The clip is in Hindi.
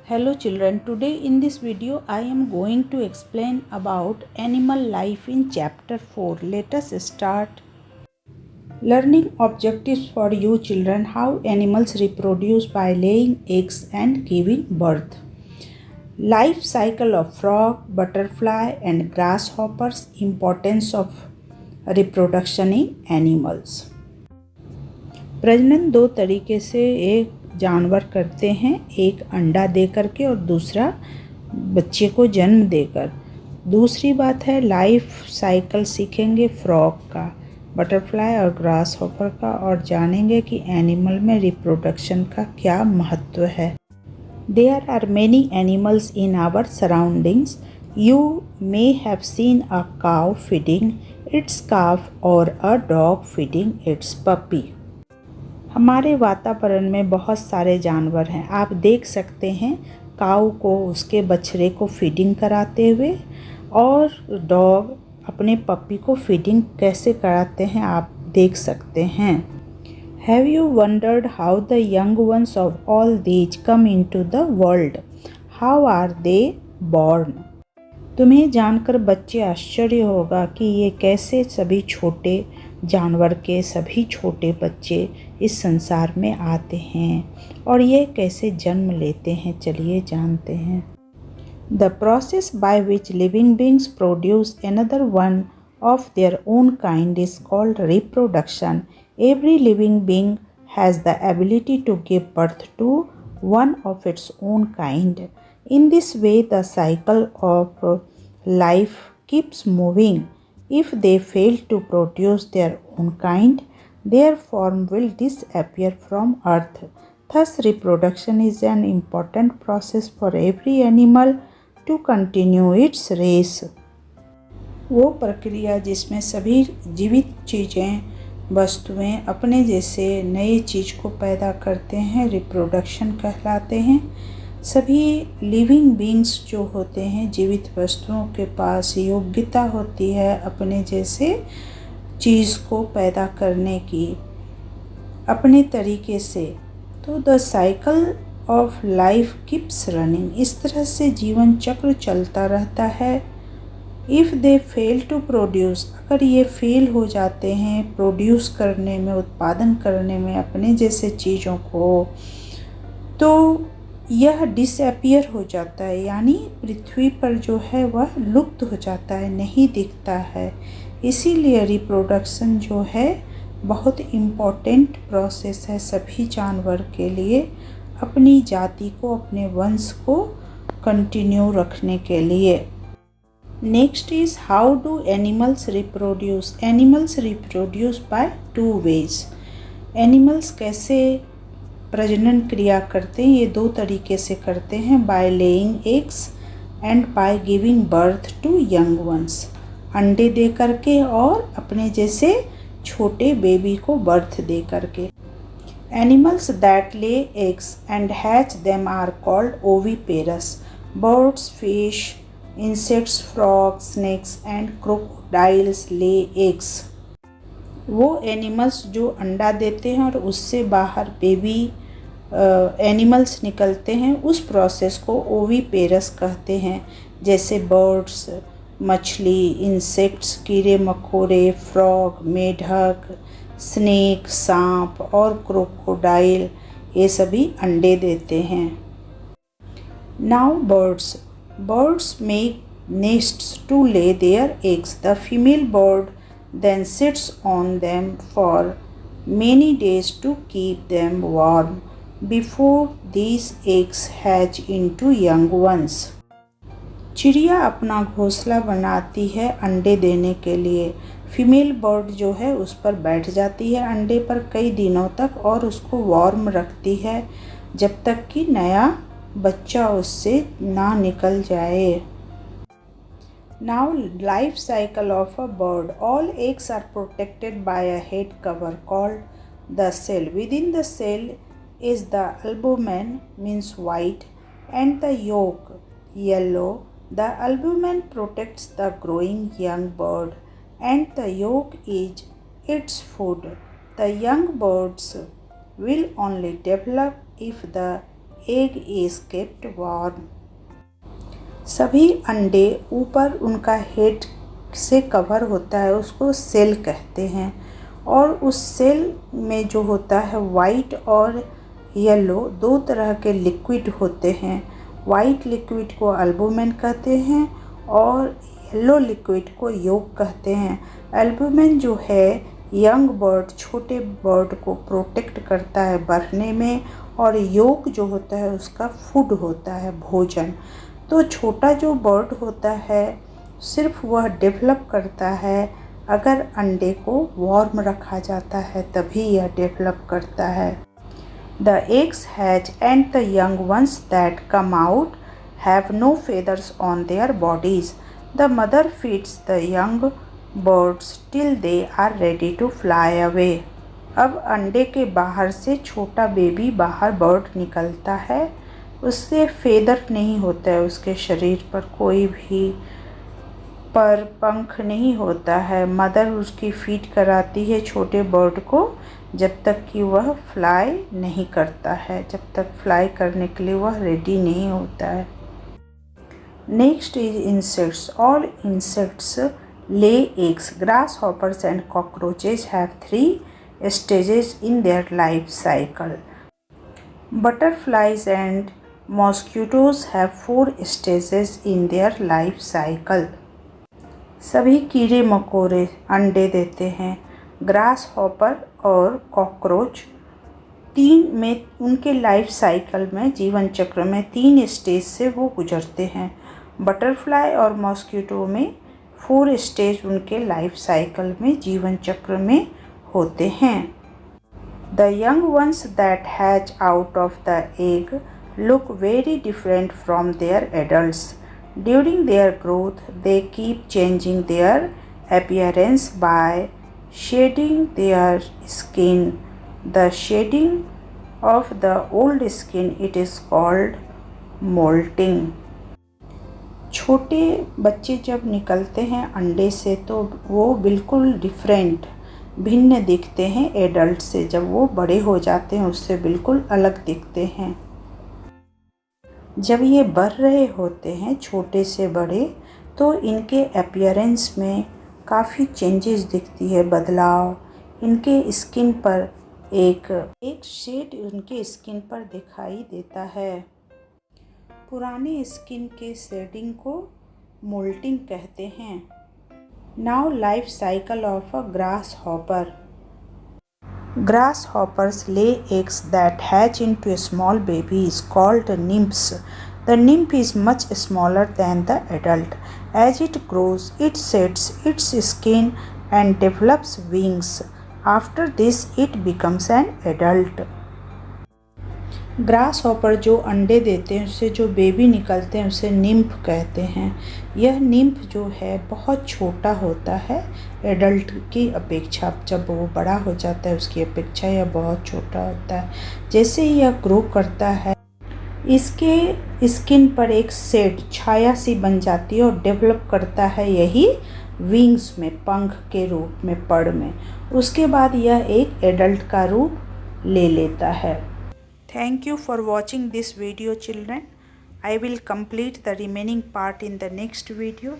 Hello children, today in this video I am going to explain about animal life in chapter 4. Let us start. Learning objectives for you children: how animals reproduce by laying eggs and giving birth. Life cycle of frog, butterfly and grasshoppers. Importance of reproduction in animals. प्रजनन दो तरीके से एक जानवर करते हैं, एक अंडा दे करके और दूसरा बच्चे को जन्म देकर। दूसरी बात है लाइफ साइकिल सीखेंगे फ्रॉग का, बटरफ्लाई और ग्रास हॉपर का, और जानेंगे कि एनिमल में रिप्रोडक्शन का क्या महत्व है। There are many animals in our surroundings. You may have seen a cow feeding its calf or a dog feeding its puppy. हमारे वातावरण में बहुत सारे जानवर हैं. आप देख सकते हैं काऊ को उसके बछड़े को फीडिंग कराते हुए, और डॉग अपने पपी को फीडिंग कैसे कराते हैं आप देख सकते हैं. Have you wondered how the young ones of all these come into the world? How are they born? तुम्हें जानकर बच्चे आश्चर्य होगा कि ये कैसे सभी छोटे जानवर के सभी छोटे बच्चे इस संसार में आते हैं और ये कैसे जन्म लेते हैं. चलिए जानते हैं. The process by which living beings produce another one of their own kind is called reproduction. Every living being has the ability to give birth to one of its own kind. In this way, the cycle of life keeps moving. If they fail to produce their own kind, their form will disappear from earth. Thus, reproduction is an important process for every animal to continue its race. वो प्रक्रिया जिसमें सभी जीवित चीज़ें, वस्तुएं अपने जैसे नए चीज़ को पैदा करते हैं, रिप्रोडक्शन कहलाते हैं. सभी लिविंग बींग्स जो होते हैं, जीवित वस्तुओं के पास योग्यता होती है अपने जैसे चीज़ को पैदा करने की अपने तरीके से. तो the cycle of life keeps running. इस तरह से जीवन चक्र चलता रहता है. If they fail to produce, अगर ये फेल हो जाते हैं प्रोड्यूस करने में, उत्पादन करने में अपने जैसे चीज़ों को, तो यह डिसअपियर हो जाता है, यानी पृथ्वी पर जो है वह लुप्त हो जाता है, नहीं दिखता है. इसीलिए रिप्रोडक्शन जो है बहुत इम्पोर्टेंट प्रोसेस है सभी जानवर के लिए, अपनी जाति को, अपने वंश को कंटिन्यू रखने के लिए. Next is how do animals reproduce. Animals reproduce by two ways. Animals कैसे प्रजनन क्रिया करते हैं, ये दो तरीके से करते हैं. By laying eggs and by giving birth to young ones. अंडे दे करके और अपने जैसे छोटे बेबी को बर्थ दे करके. Animals that lay eggs and hatch them are called oviparous. Birds, fish, insects, frogs, snakes and crocodiles lay eggs. वो एनिमल्स जो अंडा देते हैं और उससे बाहर बेबी एनिमल्स निकलते हैं, उस प्रोसेस को ओविपेरस कहते हैं. जैसे बर्ड्स, मछली, इंसेक्ट्स, कीड़े मकोड़े, फ्रॉग, मेढक, स्नेक, सांप और क्रोकोडाइल, ये सभी अंडे देते हैं. Now birds make nests to lay their eggs. The female bird then sits on them for many days to keep them warm before these eggs hatch into young ones. चिड़िया अपना घोंसला बनाती है अंडे देने के लिए. फीमेल बर्ड जो है उस पर बैठ जाती है अंडे पर कई दिनों तक और उसको वार्म रखती है जब तक कि नया बच्चा उससे ना निकल जाए. Now, life cycle of a bird. All eggs are protected by a head cover called the cell. Within the cell is the albumen, means white, and the yolk, yellow. The albumen protects the growing young bird, and the yolk is its food. The young birds will only develop if the egg is kept warm. सभी अंडे ऊपर उनका हेड से कवर होता है, उसको सेल कहते हैं। और उस सेल में जो होता है वाइट और येलो दो तरह के लिक्विड होते हैं। वाइट लिक्विड को एल्बुमिन कहते हैं और येलो लिक्विड को योक कहते हैं। एल्बुमिन जो है यंग बर्ड, छोटे बर्ड को प्रोटेक्ट करता है बढ़ने में, और योक जो होता है उसका फूड होता है, भोजन। तो छोटा जो बर्ड होता है सिर्फ वह डेवलप करता है अगर अंडे को वार्म रखा जाता है, तभी यह डेवलप करता है। The eggs hatch and the young ones that come out have no feathers on their bodies. The mother feeds the young birds till they are ready to fly away. अब अंडे के बाहर से छोटा बेबी बाहर बर्ड निकलता है। उससे फेदर नहीं होता है, उसके शरीर पर कोई भी पर पंख नहीं होता है। मदर उसकी फीड कराती है छोटे बर्ड को जब तक कि वह फ्लाई नहीं करता है, जब तक फ्लाई करने के लिए वह रेडी नहीं होता है। Next is insects. All insects lay eggs. Grasshoppers and cockroaches have 3 stages in their life cycle. Butterflies and mosquitoes have 4 stages in their life cycle. सभी कीड़े मकोड़े अंडे देते हैं। ग्रास हॉपर और कॉकरोच 3 में उनके लाइफ साइकिल में, जीवन चक्र में 3 स्टेज से वो गुजरते हैं। बटरफ्लाई और मॉस्किटो में 4 स्टेज उनके लाइफ साइकिल में, जीवन चक्र में होते हैं। The young ones that hatch out of the egg look very different from their adults. During their growth, they keep changing their appearance by shedding their skin. The shedding of the old skin, it is called molting. छोटे बच्चे जब निकलते हैं अंडे से तो वो बिल्कुल डिफरेंट, भिन्न दिखते हैं एडल्ट से। जब वो बड़े हो जाते हैं उससे बिल्कुल अलग दिखते हैं। जब ये बढ़ रहे होते हैं छोटे से बड़े, तो इनके अपीयरेंस में काफ़ी चेंजेस दिखती है, बदलाव। इनके स्किन पर एक शेड उनके स्किन पर दिखाई देता है। पुराने स्किन के शेडिंग को मोल्टिंग कहते हैं। Now life cycle of a grass hopper. Grasshoppers lay eggs that hatch into small babies called nymphs. The nymph is much smaller than the adult. As it grows, it sheds its skin and develops wings. After this, it becomes an adult. Grass hopper जो अंडे देते हैं, उससे जो बेबी निकलते हैं उसे निम्फ कहते हैं। यह निम्फ जो है बहुत छोटा होता है एडल्ट की अपेक्षा। जब वो बड़ा हो जाता है उसकी अपेक्षा यह बहुत छोटा होता है। जैसे ही यह ग्रो करता है, इसके स्किन पर एक शेड, छाया सी बन जाती है और डेवलप करता है यही विंग्स में, पंख के रूप में, पड़ में। उसके बाद यह एक एडल्ट का रूप ले लेता है। Thank you for watching this video, children. I will complete the remaining part in the next video.